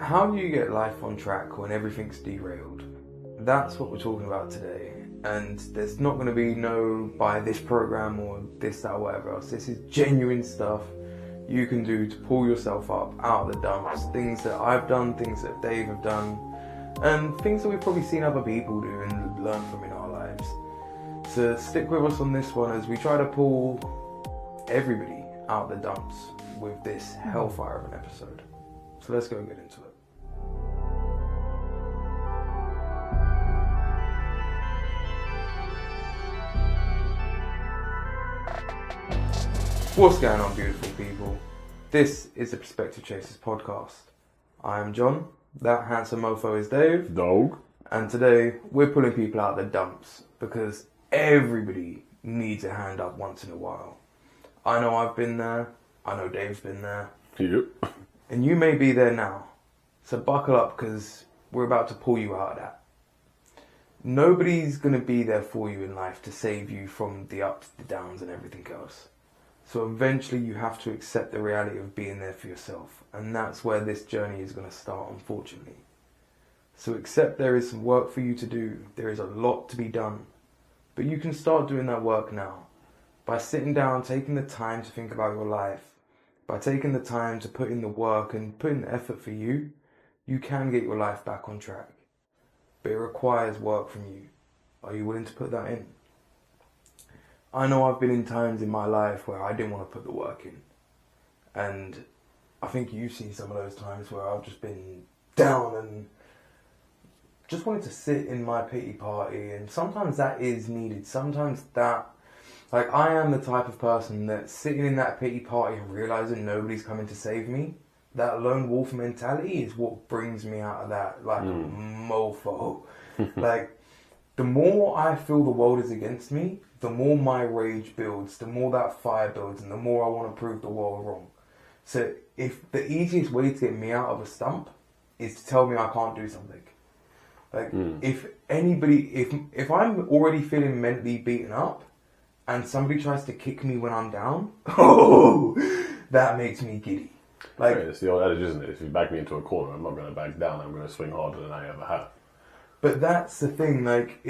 How do you get life on track when everything's derailed? That's what we're talking about today. And there's not going to be no buy this program or this, that, or whatever else. This is genuine stuff you can do to pull yourself up out of the dumps. Things that I've done, things that Dave have done, and things that we've probably seen other people do and learn from in our lives. So stick with us on this one as we try to pull everybody out of the dumps with this hellfire of an episode. So let's go get into it. What's going on, beautiful people? This is the Perspective Chasers podcast. I am John, that handsome mofo is Dave. Dog. And today we're pulling people out of the dumps because everybody needs a hand up once in a while. I know I've been there, I know Dave's been there. Yep. And you may be there now. So buckle up because we're about to pull you out of that. Nobody's going to be there for you in life to save you from the ups, the downs and everything else. So eventually you have to accept the reality of being there for yourself. And that's where this journey is going to start, unfortunately. So accept there is some work for you to do. There is a lot to be done. But you can start doing that work now. By sitting down, taking the time to think about your life. By taking the time to put in the work and put in the effort for you, you can get your life back on track. But it requires work from you. Are you willing to put that in? I know I've been in times in my life where I didn't want to put the work in. And I think you've seen some of those times where I've just been down and just wanted to sit in my pity party. And sometimes that is needed. Sometimes that, like, I am the type of person that sitting in that pity party and realising nobody's coming to save me, that lone wolf mentality is what brings me out of that, like, a mofo. Like, the more I feel the world is against me, the more my rage builds, the more that fire builds, and the more I want to prove the world wrong. So if the easiest way to get me out of a stump is to tell me I can't do something. Like, if I'm already feeling mentally beaten up, and somebody tries to kick me when I'm down, that makes me giddy. Like, it's the old adage, isn't it? If you back me into a corner, I'm not going to back down. I'm going to swing harder than I ever have. But that's the thing, like,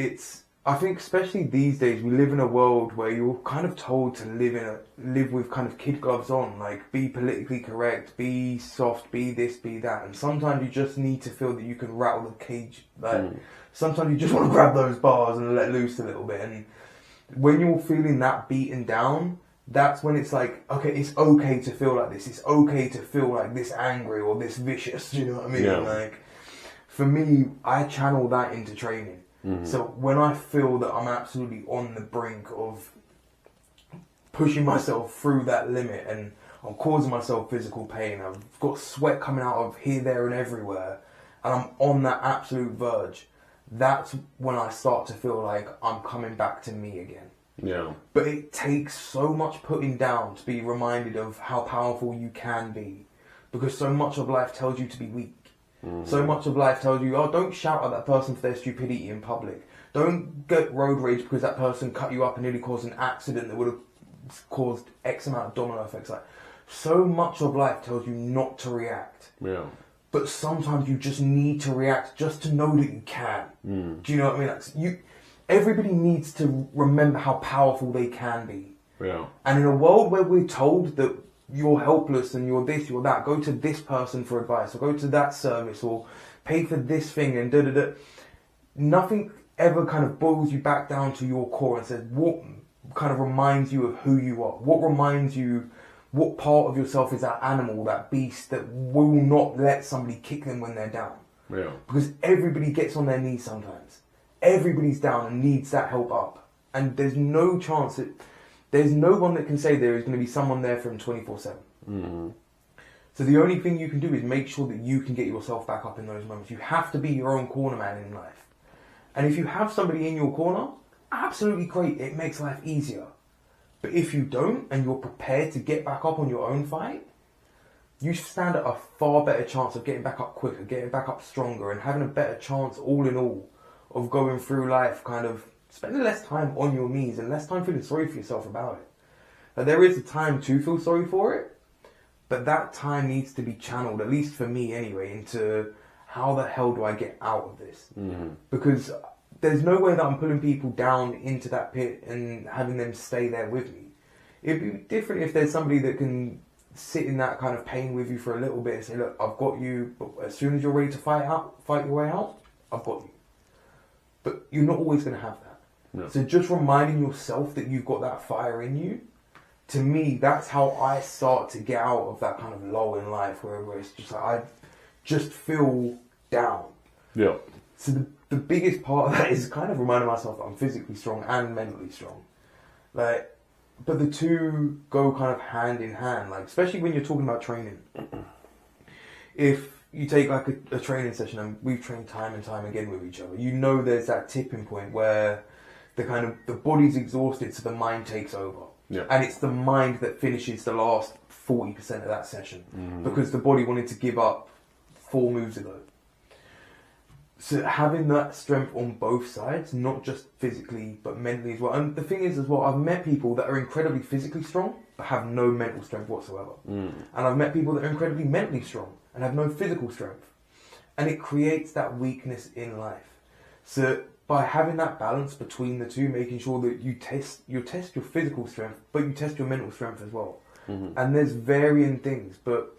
I think especially these days, we live in a world where you're kind of told to live with kind of kid gloves on, like, be politically correct, be soft, be this, be that. And sometimes you just need to feel that you can rattle the cage. Like, sometimes you just want to grab those bars and let loose a little bit. And when you're feeling that beaten down, that's when it's like, okay, it's okay to feel like this. It's okay to feel like this angry or this vicious. Do you know what I mean? Yeah. Like, for me, I channel that into training. So when I feel that I'm absolutely on the brink of pushing myself through that limit and I'm causing myself physical pain, I've got sweat coming out of here, there and everywhere, and I'm on that absolute verge, that's when I start to feel like I'm coming back to me again. Yeah. But it takes so much putting down to be reminded of how powerful you can be, because so much of life tells you to be weak. So much of life tells you, oh, don't shout at that person for their stupidity in public. Don't get road rage because that person cut you up and nearly caused an accident that would have caused X amount of domino effects. Like, so much of life tells you not to react. Yeah. But sometimes you just need to react just to know that you can. Do you know what I mean? Like, everybody needs to remember how powerful they can be. Yeah. And in a world where we're told that you're helpless and you're this, you're that, go to this person for advice or go to that service or pay for this thing and da-da-da. Nothing ever kind of boils you back down to your core and says what kind of reminds you of who you are. What reminds you, what part of yourself is that animal, that beast that will not let somebody kick them when they're down. Yeah. Because everybody gets on their knees sometimes. Everybody's down and needs that help up. And there's no chance that there's no one that can say there is going to be someone there for him 24/7. So the only thing you can do is make sure that you can get yourself back up in those moments. You have to be your own corner man in life. And if you have somebody in your corner, absolutely great. It makes life easier. But if you don't and you're prepared to get back up on your own fight, you stand at a far better chance of getting back up quicker, getting back up stronger, and having a better chance all in all of going through life kind of spending less time on your knees and less time feeling sorry for yourself about it. Now, there is a time to feel sorry for it, But that time needs to be channeled, at least for me anyway, into how the hell do I get out of this? Because there's no way that I'm pulling people down into that pit and having them stay there with me. It'd be different if there's somebody that can sit in that kind of pain with you for a little bit and say, look, I've got you, but as soon as you're ready to fight your way out, I've got you. But you're not always going to have that. No. So just reminding yourself that you've got that fire in you, to me, that's how I start to get out of that kind of lull in life where it's just like, I just feel down. Yeah. So the biggest part of that is kind of reminding myself that I'm physically strong and mentally strong. Like, but the two go kind of hand in hand, like, especially when you're talking about training. If you take like a training session, and we've trained time and time again with each other, you know there's that tipping point where the body's exhausted, so the mind takes over. Yeah. And it's the mind that finishes the last 40% of that session because the body wanted to give up 4 moves ago. So having that strength on both sides, not just physically but mentally as well. And the thing is as well, I've met people that are incredibly physically strong but have no mental strength whatsoever. And I've met people that are incredibly mentally strong and have no physical strength. And it creates that weakness in life. So by having that balance between the two, making sure that you test your physical strength, but you test your mental strength as well. And there's varying things, but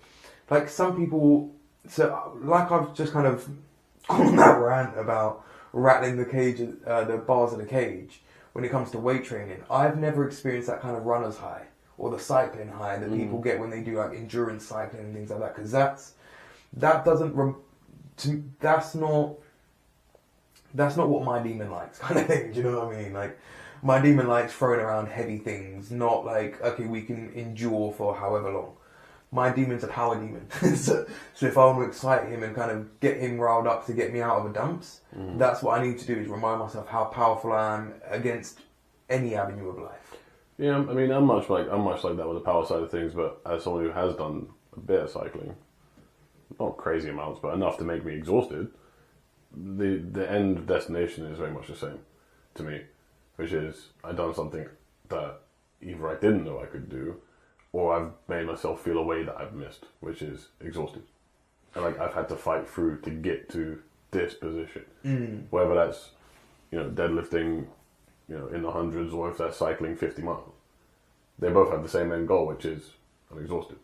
like some people, so like I've just kind of gone on that rant about rattling the bars of the cage when it comes to weight training. I've never experienced that kind of runner's high or the cycling high that people get when they do like endurance cycling and things like that, because that's not what my demon likes, kind of thing. Do you know what I mean? Like, my demon likes throwing around heavy things, not like, okay, we can endure for however long. My demon's a power demon. so if I want to excite him and kind of get him riled up to get me out of the dumps, that's what I need to do, is remind myself how powerful I am against any avenue of life. Yeah, I mean, I'm much like that with the power side of things, but as someone who has done a bit of cycling, not crazy amounts, but enough to make me exhausted, the end destination is very much the same to me, which is I've done something that either I didn't know I could do, or I've made myself feel a way that I've missed, which is exhausted. And like I've had to fight through to get to this position, whether that's deadlifting in the hundreds, or if that's cycling 50 miles. They both have the same end goal, which is I'm exhausted.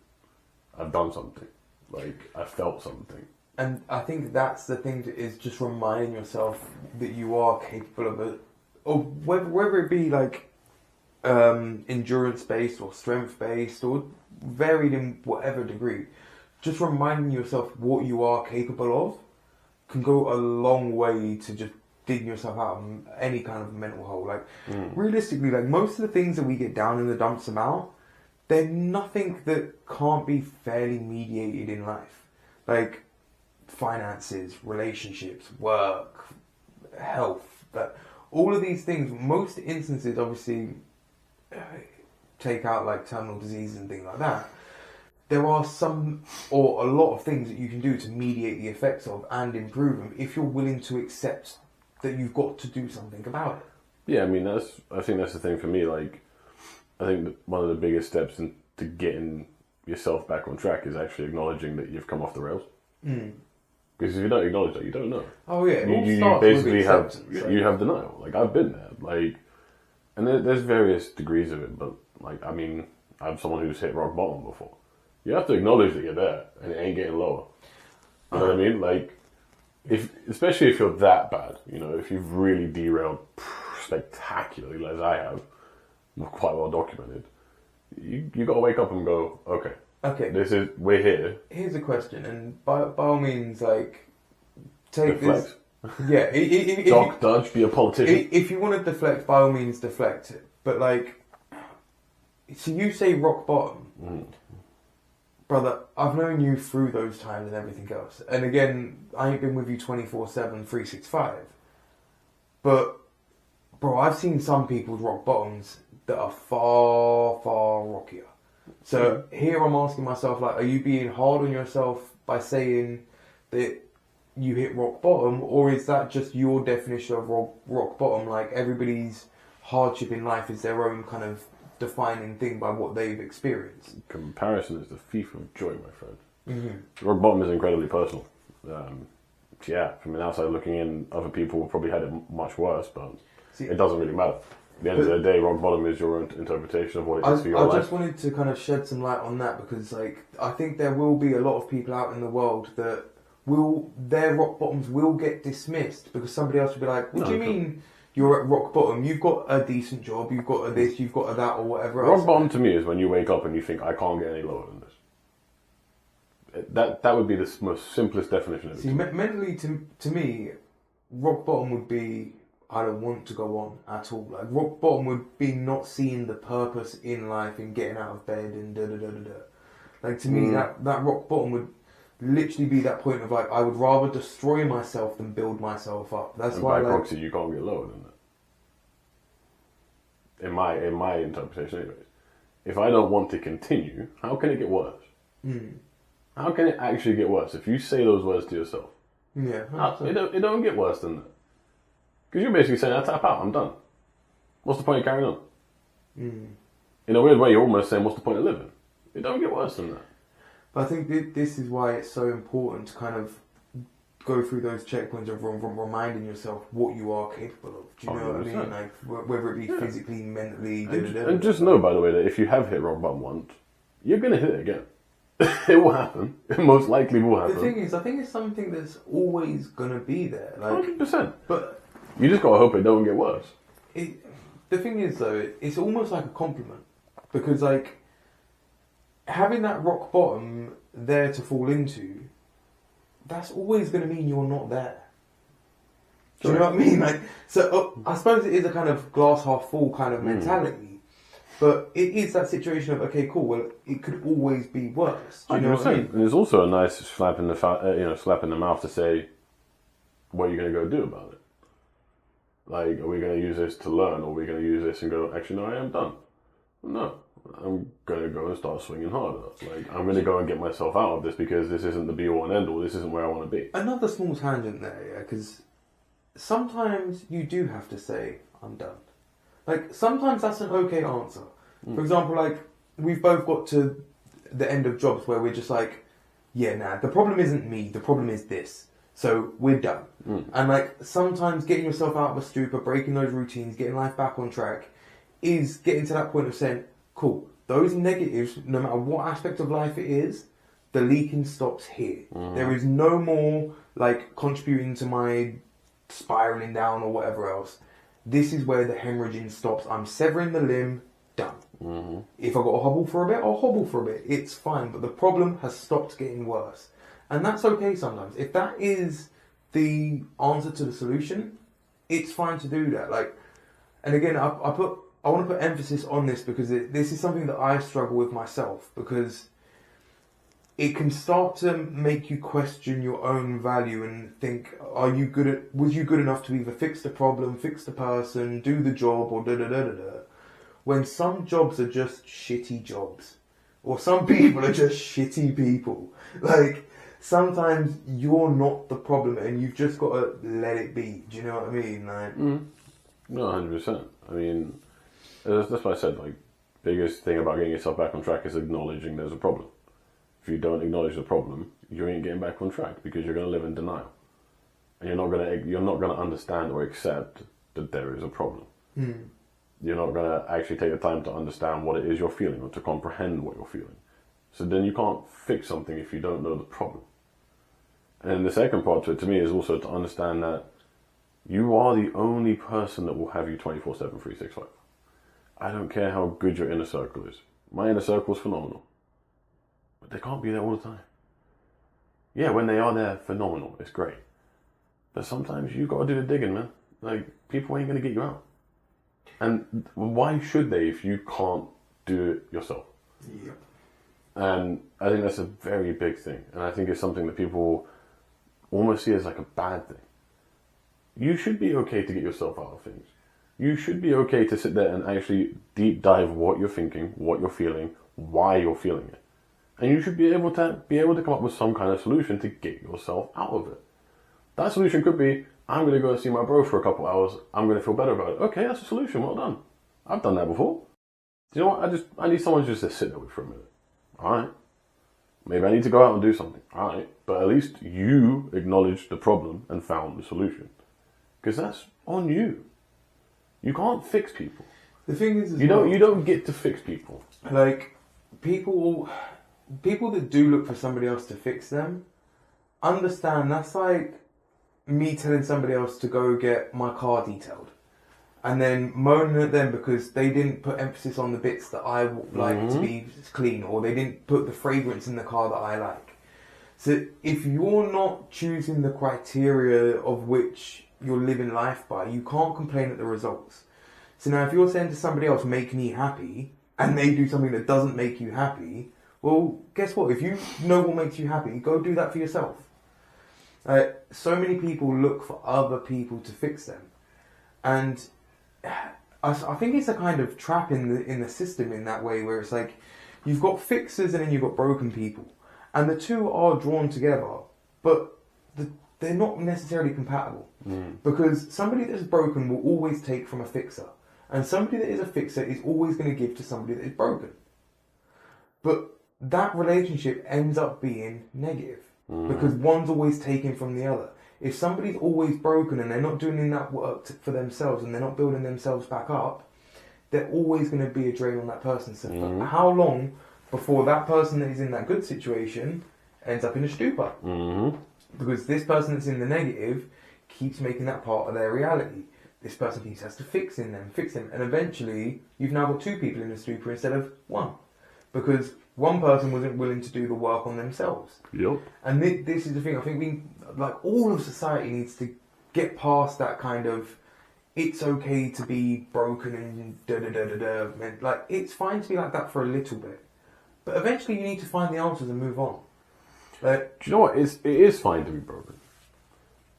I've done something, like I felt something. And I think that's the thing, is just reminding yourself that you are capable of it, or whether it be like endurance based or strength based or varied in whatever degree. Just reminding yourself what you are capable of can go a long way to just digging yourself out of any kind of mental hole. Like realistically, like most of the things that we get down in the dumps about, they're nothing that can't be fairly mediated in life. Like finances, relationships, work, health, but all of these things, most instances obviously take out like terminal disease and things like that. There are some or a lot of things that you can do to mediate the effects of and improve them if you're willing to accept that you've got to do something about it. Yeah, I mean I think that's the thing for me. Like, I think that one of the biggest steps into getting yourself back on track is actually acknowledging that you've come off the rails. Because if you don't acknowledge that, you don't know. Oh yeah, you basically have denial. Like I've been there. Like, and there's various degrees of it, but like I mean, I'm someone who's hit rock bottom before. You have to acknowledge that you're there and it ain't getting lower. You know what I mean? Like, especially if you're that bad, if you've really derailed spectacularly, as I have, quite well documented, you got to wake up and go, okay, we're here. Here's a question, and by all means, like, take deflect. This. Yeah, dodge, be a politician. If you want to deflect, by all means, deflect it. But like, so you say rock bottom. Brother, I've known you through those times and everything else. And again, I ain't been with you 24/7, 365. But, bro, I've seen some people's rock bottoms that are far, far rockier. So here I'm asking myself, like, are you being hard on yourself by saying that you hit rock bottom? Or is that just your definition of rock bottom? Like, everybody's hardship in life is their own kind of defining thing by what they've experienced. Comparison is the thief of joy, my friend. Mm-hmm. Rock bottom is incredibly personal. Yeah, from the outside looking in, other people probably had it much worse, but it doesn't really matter. At the end of the day, rock bottom is your own interpretation of what it is for your life. I just wanted to kind of shed some light on that because, like, I think there will be a lot of people out in the world that their rock bottoms will get dismissed because somebody else will be like, "What do you mean you're at rock bottom? You've got a decent job, you've got a this, you've got a that, or whatever else." Rock bottom to me is when you wake up and you think, "I can't get any lower than this." That would be the most simplest definition of it. See, mentally, to me, rock bottom would be, I don't want to go on at all. Like, rock bottom would be not seeing the purpose in life and getting out of bed and da-da-da-da-da. Like, to me, that rock bottom would literally be that point of, like, I would rather destroy myself than build myself up. That's and why, by like, proxy, you can't get lower than that. In my interpretation, anyways. If I don't want to continue, how can it get worse? How can it actually get worse if you say those words to yourself? Yeah. It don't get worse than that. Because you're basically saying, I tap out, I'm done. What's the point of carrying on? In a weird way, you're almost saying, what's the point of living? It don't get worse than that. But I think this is why it's so important to kind of go through those checkpoints of reminding yourself what you are capable of. Do you know what I mean? Like, whether it be physically, mentally, and just know, by the way, that if you have hit rock bottom once, you're going to hit it again. It will happen. It most likely will happen. The thing is, I think it's something that's always going to be there. Like, 100%. But you just got to hope it don't get worse. The thing is, though, it's almost like a compliment. Because, like, having that rock bottom there to fall into, that's always going to mean you're not there. Do you know what I mean? Like, so I suppose it is a kind of glass half full kind of mentality. But it is that situation of, okay, cool, well, it could always be worse. Do you know what I mean? And there's also a nice slap in the mouth to say, what are you going to go do about it? Like, are we going to use this to learn, or are we going to use this and go, actually, no, I am done? No, I'm going to go and start swinging harder. Like, I'm going to go and get myself out of this because this isn't the be-all and end-all. This isn't where I want to be. Another small tangent there, yeah, because sometimes you do have to say, I'm done. Like, sometimes that's an okay answer. For example, like, we've both got to the end of jobs where we're just like, yeah, nah, the problem isn't me, the problem is this. So, we're done. And, like, sometimes getting yourself out of a stupor, breaking those routines, getting life back on track, is getting to that point of saying, cool, those negatives, no matter what aspect of life it is, the leaking stops here. There is no more, like, contributing to my spiraling down or whatever else. This is where the hemorrhaging stops. I'm severing the limb, done. If I've got to hobble for a bit, I'll hobble for a bit. It's fine, but the problem has stopped getting worse. And that's okay sometimes. If that is the answer to the solution, it's fine to do that. Like, and again, I want to put emphasis on this because this is something that I struggle with myself, because it can start to make you question your own value and think, was you good enough to either fix the problem, fix the person, do the job, or da-da-da-da-da? When some jobs are just shitty jobs. Or some people are just shitty people. Like, sometimes you're not the problem and you've just got to let it be. Do you know what I mean? Like, No, 100%. I mean, that's what I said, like, biggest thing about getting yourself back on track is acknowledging there's a problem. If you don't acknowledge the problem, you ain't getting back on track because you're going to live in denial. And you're not gonna understand or accept that there is a problem. You're not going to actually take the time to understand what it is you're feeling or to comprehend what you're feeling. So then you can't fix something if you don't know the problem. And then the second part to it, to me, is also to understand that you are the only person that will have you 24/7, 365. I don't care how good your inner circle is. My inner circle is phenomenal. But they can't be there all the time. Yeah, when they are there, phenomenal. It's great. But sometimes you've got to do the digging, man. Like, people ain't going to get you out. And why should they if you can't do it yourself? Yep. And I think that's a very big thing. And I think it's something that people almost see as like a bad thing. You should be okay to get yourself out of things. You should be okay to sit there and actually deep dive what you're thinking, what you're feeling, why you're feeling it. And you should be able to come up with some kind of solution to get yourself out of it. That solution could be, I'm going to go and see my bro for a couple hours. I'm going to feel better about it. Okay, that's a solution. Well done. I've done that before. Do you know what? I need someone just to sit there with for a minute. All right. Maybe I need to go out and do something. All right. But at least you acknowledged the problem and found the solution. Because that's on you. You can't fix people. The thing is, you don't get to fix people. Like, people that do look for somebody else to fix them, understand that's like me telling somebody else to go get my car detailed. And then moaning at them because they didn't put emphasis on the bits that I like to be clean, or they didn't put the fragrance in the car that I like. So if you're not choosing the criteria of which you're living life by, you can't complain at the results. So now if you're saying to somebody else, make me happy, and they do something that doesn't make you happy, well, guess what? If you know what makes you happy, go do that for yourself. So many people look for other people to fix them. And I think it's a kind of trap in the system in that way, where it's like you've got fixers and then you've got broken people, and the two are drawn together, but they're not necessarily compatible, because somebody that's broken will always take from a fixer, and somebody that is a fixer is always going to give to somebody that is broken. But that relationship ends up being negative because one's always taking from the other. If somebody's always broken and they're not doing enough work for themselves and they're not building themselves back up, they're always going to be a drain on that person. So how long before that person that is in that good situation ends up in a stupor? Because this person that's in the negative keeps making that part of their reality. This person keeps has to fix them, and eventually you've now got two people in a stupor instead of one, because one person wasn't willing to do the work on themselves. Yep. And this is the thing. I think all of society needs to get past that kind of, it's okay to be broken and da-da-da-da-da. Like, it's fine to be like that for a little bit. But eventually you need to find the answers and move on. Like, do you know what? It is fine to be broken.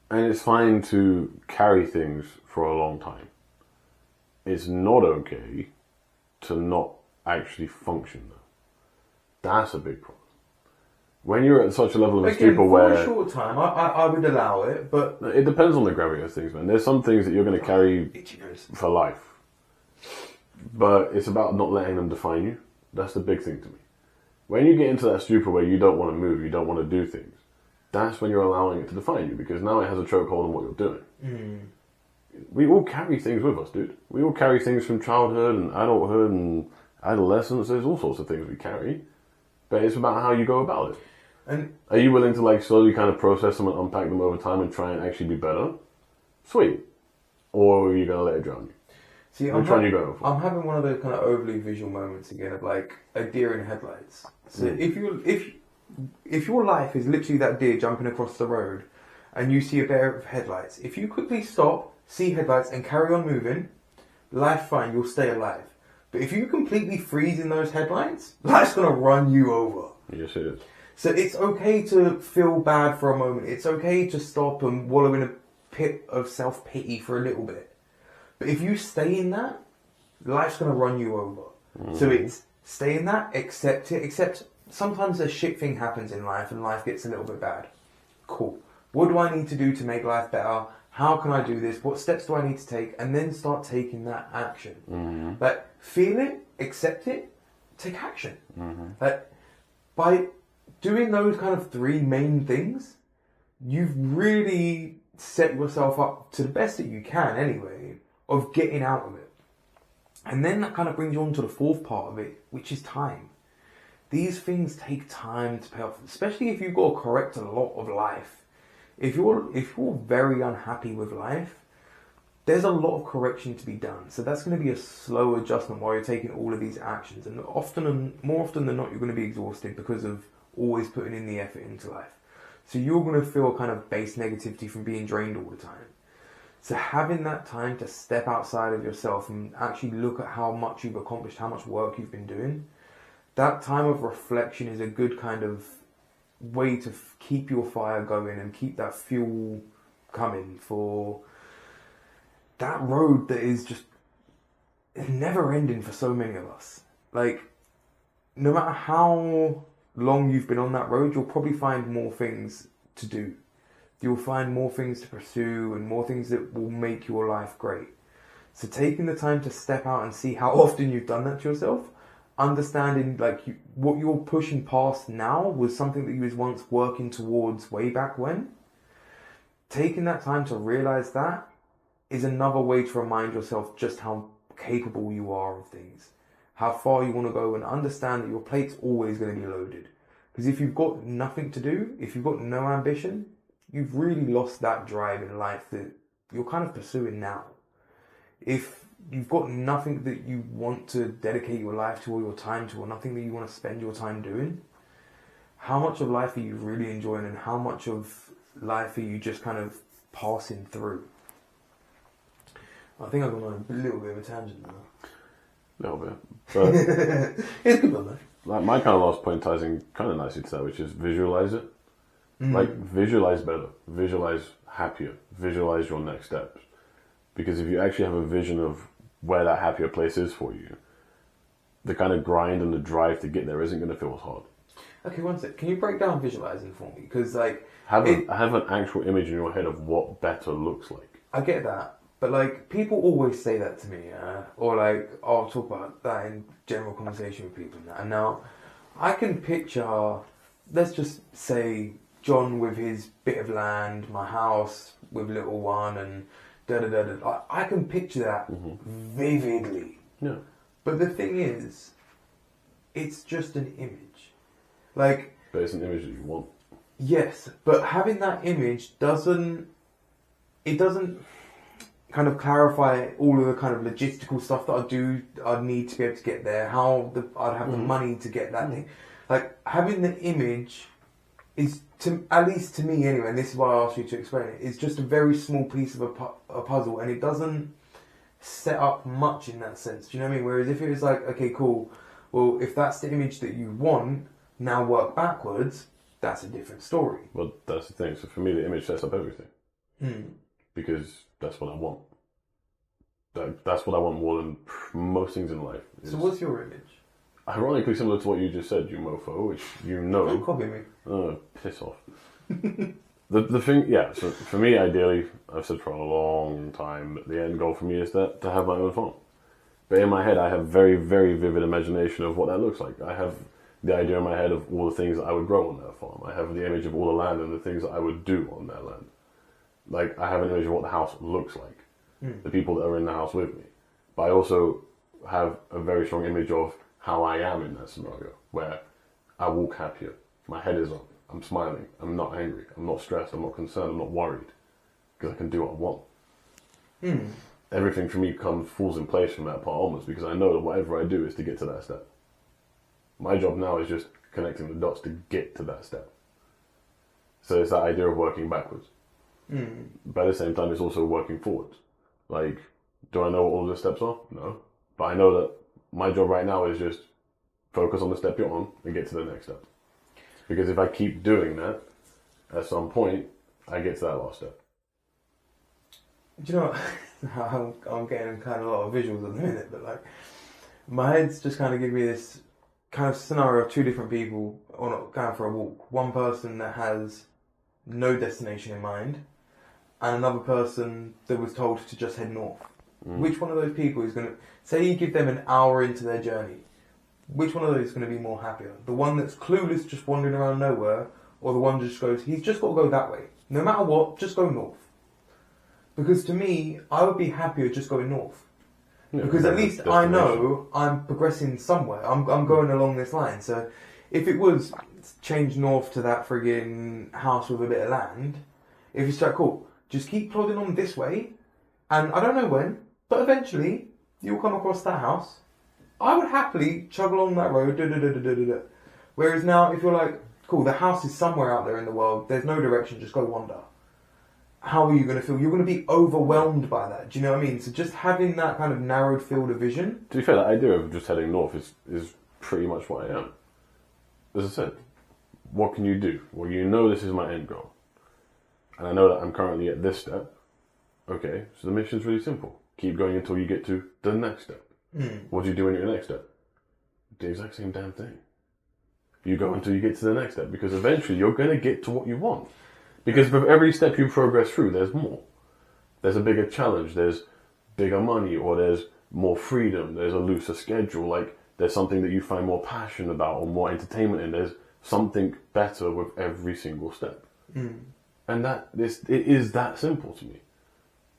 And it's fine to carry things for a long time. It's not okay to not actually function, though. That's a big problem. When you're at such a level of stupor where... for a short time, I would allow it, but... It depends on the gravity of things, man. There's some things that you're going to carry for life. But it's about not letting them define you. That's the big thing to me. When you get into that stupor where you don't want to move, you don't want to do things, that's when you're allowing it to define you, because now it has a chokehold on what you're doing. We all carry things with us, dude. We all carry things from childhood and adulthood and adolescence. There's all sorts of things we carry. But it's about how you go about it. And are you willing to slowly kind of process them and unpack them over time and try and actually be better? Sweet. Or are you going to let it drown you? See, Which one are you going for? I'm having one of those kind of overly visual moments again of like a deer in headlights. So if your life is literally that deer jumping across the road and you see a pair of headlights, if you quickly stop, see headlights and carry on moving, life's fine, you'll stay alive. But if you completely freeze in those headlights, life's going to run you over. Yes, it is. So it's okay to feel bad for a moment. It's okay to stop and wallow in a pit of self-pity for a little bit. But if you stay in that, life's going to run you over. So it's stay in that, accept it. Except sometimes a shit thing happens in life and life gets a little bit bad. Cool. What do I need to do to make life better? How can I do this? What steps do I need to take? And then start taking that action. Like, feel it, accept it, take action. Like, by doing those kind of three main things, you've really set yourself up to the best that you can anyway, of getting out of it. And then that kind of brings you on to the fourth part of it, which is time. These things take time to pay off, especially if you've got to correct a lot of life. If you're very unhappy with life, there's a lot of correction to be done. So that's going to be a slow adjustment while you're taking all of these actions. And more often than not, you're going to be exhausted because of always putting in the effort into life. So you're going to feel kind of base negativity from being drained all the time. So having that time to step outside of yourself and actually look at how much you've accomplished, how much work you've been doing, that time of reflection is a good kind of way to keep your fire going and keep that fuel coming for that road that is just never ending for so many of us. Like, no matter how long you've been on that road, you'll probably find more things to do. You'll find more things to pursue and more things that will make your life great. So taking the time to step out and see how often you've done that to yourself, understanding like what you're pushing past now was something that you was once working towards way back when. Taking that time to realize that is another way to remind yourself just how capable you are of things, how far you want to go, and understand that your plate's always going to be loaded. Because if you've got nothing to do, if you've got no ambition, you've really lost that drive in life that you're kind of pursuing now. If you've got nothing that you want to dedicate your life to or your time to, or nothing that you want to spend your time doing, how much of life are you really enjoying, and how much of life are you just kind of passing through? I think I've gone on a little bit of a tangent now. A little bit. But it's good, man. like my kind of last point ties in kind of nicely to that, which is visualize it. Like, visualize better, visualize happier, visualize your next steps. Because if you actually have a vision of where that happier place is for you, the kind of grind and the drive to get there isn't going to feel as hard. Okay, one sec. Can you break down visualizing for me? Because, like... Have an actual image in your head of what better looks like. I get that. But, like, people always say that to me, or, like, I'll talk about that in general conversation with people. And now, I can picture, let's just say, John with his bit of land, my house with little one, and da-da-da-da. I can picture that vividly. Yeah. But the thing is, it's just an image. Like... But it's an image that you want. Yes, but having that image doesn't kind of clarify all of the kind of logistical stuff that I'd need to be able to get there, I'd have the money to get that thing. Like, having the image is, at least to me anyway, and this is why I asked you to explain it, it's just a very small piece of a puzzle, and it doesn't set up much in that sense. Do you know what I mean? Whereas if it was like, okay, cool, well, if that's the image that you want, now work backwards, that's a different story. Well, that's the thing. So for me, the image sets up everything. Because that's what I want. That's what I want more than most things in life. So what's your image? Ironically similar to what you just said, you mofo, which you know. Don't copy me. Oh, piss off. The thing, yeah, so for me, ideally, I've said for a long time, that the end goal for me is to have my own farm. But in my head, I have very, very vivid imagination of what that looks like. I have the idea in my head of all the things that I would grow on that farm. I have the image of all the land and the things that I would do on that land. Like, I have an image of what the house looks like. The people that are in the house with me. But I also have a very strong image of how I am in that scenario, where I walk happier, my head is up, I'm smiling, I'm not angry, I'm not stressed, I'm not concerned, I'm not worried, because I can do what I want. Everything for me falls in place from that part onwards, because I know that whatever I do is to get to that step. My job now is just connecting the dots to get to that step. So it's that idea of working backwards. But at the same time, it's also working forwards. Like, do I know what all the steps are? No. But I know that my job right now is just focus on the step you're on and get to the next step. Because if I keep doing that, at some point, I get to that last step. Do you know what? I'm getting kind of a lot of visuals at the minute, but like, my head's just kind of giving me this kind of scenario of two different people going for a walk. One person that has no destination in mind, and another person that was told to just head north. Which one of those people is going to... Say you give them an hour into their journey. Which one of those is going to be more happier? The one that's clueless, just wandering around nowhere, or the one that just goes, he's just got to go that way. No matter what, just go north. Because to me, I would be happier just going north. Yeah, because at least I know I'm progressing somewhere. I'm going along this line. So if it was change north to that friggin' house with a bit of land, if it's like, cool, just keep plodding on this way, and I don't know when, but eventually you'll come across that house. I would happily chug along that road, Whereas now, if you're like, cool, the house is somewhere out there in the world, there's no direction, just go wander. How are you going to feel? You're going to be overwhelmed by that. Do you know what I mean? So just having that kind of narrowed field of vision. To be fair, the idea of just heading north is pretty much what I am. As I said, what can you do? Well, you know this is my end goal. And I know that I'm currently at this step. Okay, so the mission's really simple. Keep going until you get to the next step. What do you do in your next step? The exact same damn thing. You go until you get to the next step, because eventually you're going to get to what you want. Because with every step you progress through, there's more. There's a bigger challenge. There's bigger money, or there's more freedom, there's a looser schedule, like there's something that you find more passion about or more entertainment in. There's something better with every single step. And it is that simple to me.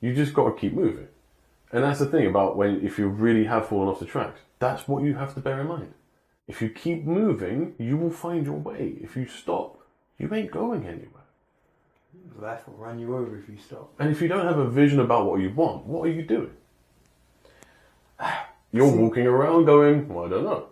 You just got to keep moving. And that's the thing about if you really have fallen off the tracks, that's what you have to bear in mind. If you keep moving, you will find your way. If you stop, you ain't going anywhere. Life will run you over if you stop. And if you don't have a vision about what you want, what are you doing? You're walking around going, well, I don't know.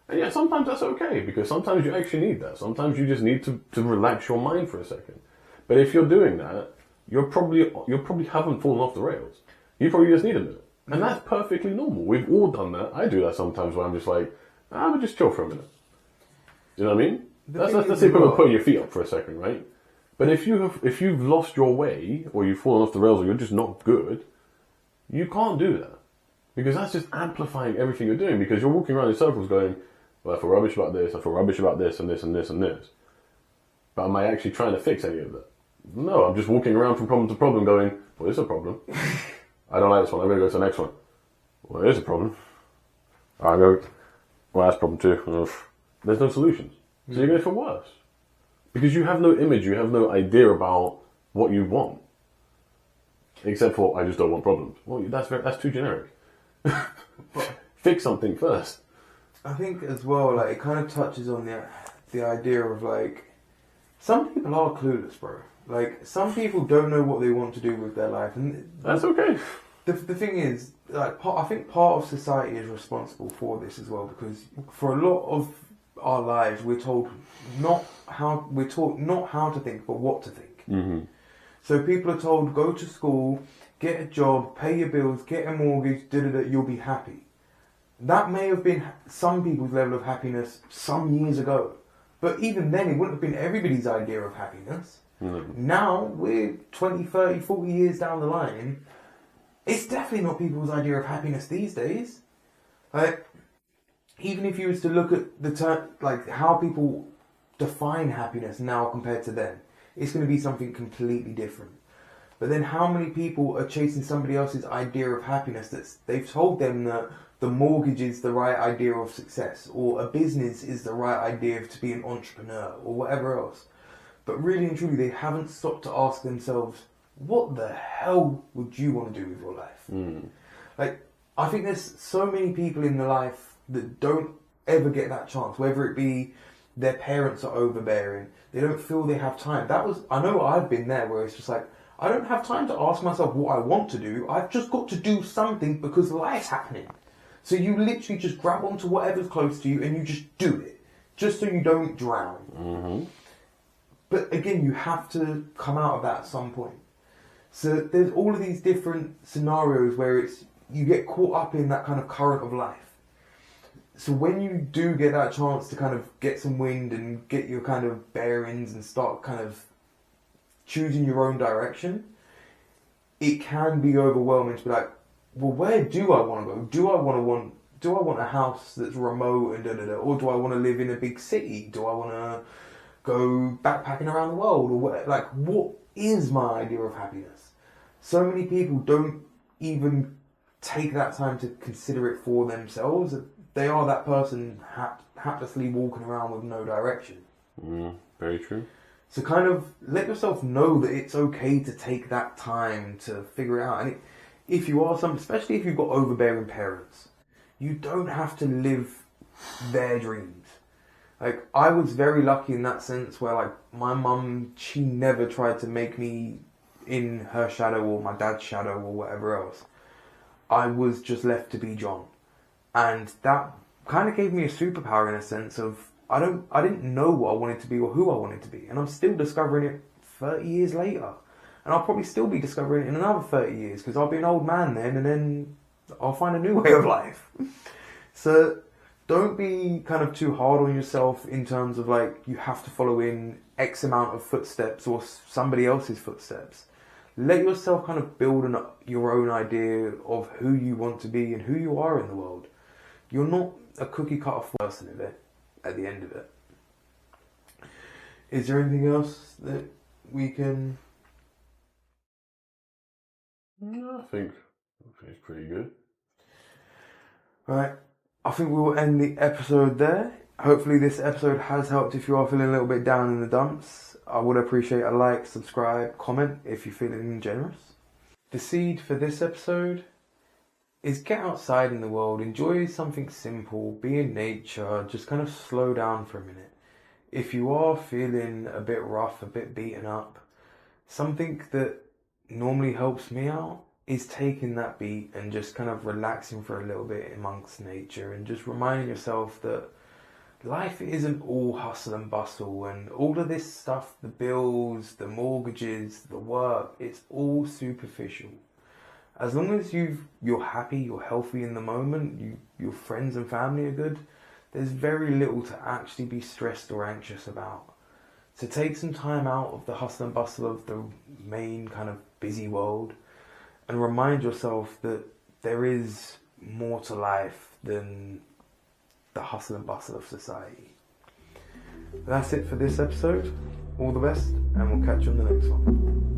And yeah, sometimes that's okay, because sometimes you actually need that. Sometimes you just need to relax your mind for a second. But if you're doing that, you probably haven't fallen off the rails. You probably just need a minute. And that's perfectly normal. We've all done that. I do that sometimes where I'm just like, I would just chill for a minute. You know what I mean? That's it, putting your feet up for a second, right? But if you've lost your way, or you've fallen off the rails, or you're just not good, you can't do that. Because that's just amplifying everything you're doing, because you're walking around in circles going, well, I feel rubbish about this, I feel rubbish about this, and this, and this, and this. But am I actually trying to fix any of that? No, I'm just walking around from problem to problem going, well, there's a problem. I don't like this one, I'm going to go to the next one. Well, there's a problem. I go, well, that's a problem too. Ugh. There's no solutions. So you're going to feel worse. Because you have no image, you have no idea about what you want. Except for, I just don't want problems. Well, that's too generic. Fix something first. I think as well, like, it kind of touches on the idea of, like, some people are clueless, bro. Like, some people don't know what they want to do with their life, and that's okay. The thing is, like, I think part of society is responsible for this as well, because for a lot of our lives, we're taught not how to think, but what to think. Mm-hmm. So people are told, go to school, get a job, pay your bills, get a mortgage, you'll be happy. That may have been some people's level of happiness some years ago. But even then, it wouldn't have been everybody's idea of happiness. Mm-hmm. Now, we're 20, 30, 40 years down the line. It's definitely not people's idea of happiness these days. Like, even if you was to look at the term, like, how people define happiness now compared to then, it's going to be something completely different. But then how many people are chasing somebody else's idea of happiness they've told them that the mortgage is the right idea of success, or a business is the right idea to be an entrepreneur, or whatever else. But really and truly, they haven't stopped to ask themselves, what the hell would you want to do with your life? Like, I think there's so many people in their life that don't ever get that chance, whether it be their parents are overbearing, they don't feel they have time. I know I've been there, where it's just like, I don't have time to ask myself what I want to do. I've just got to do something because life's happening. So you literally just grab onto whatever's close to you and you just do it, just so you don't drown. Mm-hmm. But again, you have to come out of that at some point. So there's all of these different scenarios where you get caught up in that kind of current of life. So when you do get that chance to kind of get some wind and get your kind of bearings and start kind of choosing your own direction, it can be overwhelming to be like, well, where do I want to go? Do I want a house that's remote and or do I want to live in a big city? Do I want to go backpacking around the world, or what is my idea of happiness? So many people don't even take that time to consider it for themselves. They are that person haplessly walking around with no direction. Very true. So kind of let yourself know that it's okay to take that time to figure it out. And if you are especially if you've got overbearing parents, you don't have to live their dreams. Like, I was very lucky in that sense where, like, my mum, she never tried to make me in her shadow or my dad's shadow or whatever else. I was just left to be John. And that kind of gave me a superpower in a sense of, I didn't know what I wanted to be or who I wanted to be. And I'm still discovering it 30 years later. And I'll probably still be discovering it in another 30 years because I'll be an old man then, and then I'll find a new way of life. So don't be kind of too hard on yourself in terms of, like, you have to follow in X amount of footsteps or somebody else's footsteps. Let yourself kind of build your own idea of who you want to be and who you are in the world. You're not a cookie cutter person of it at the end of it. Is there anything else that we can... No, I think I think it's pretty good. Right, I think we will end the episode there. Hopefully this episode has helped if you are feeling a little bit down in the dumps. I would appreciate a like, subscribe, comment if you're feeling generous. The seed for this episode is get outside in the world, enjoy something simple, be in nature, just kind of slow down for a minute. If you are feeling a bit rough, a bit beaten up, something that normally helps me out is taking that beat and just kind of relaxing for a little bit amongst nature and just reminding yourself that life isn't all hustle and bustle and all of this stuff, the bills, the mortgages, the work, it's all superficial. As long as you're happy, you're healthy in the moment, your friends and family are good, there's very little to actually be stressed or anxious about. So take some time out of the hustle and bustle of the main kind of busy world and remind yourself that there is more to life than the hustle and bustle of society. That's it for this episode. All the best, and we'll catch you on the next one.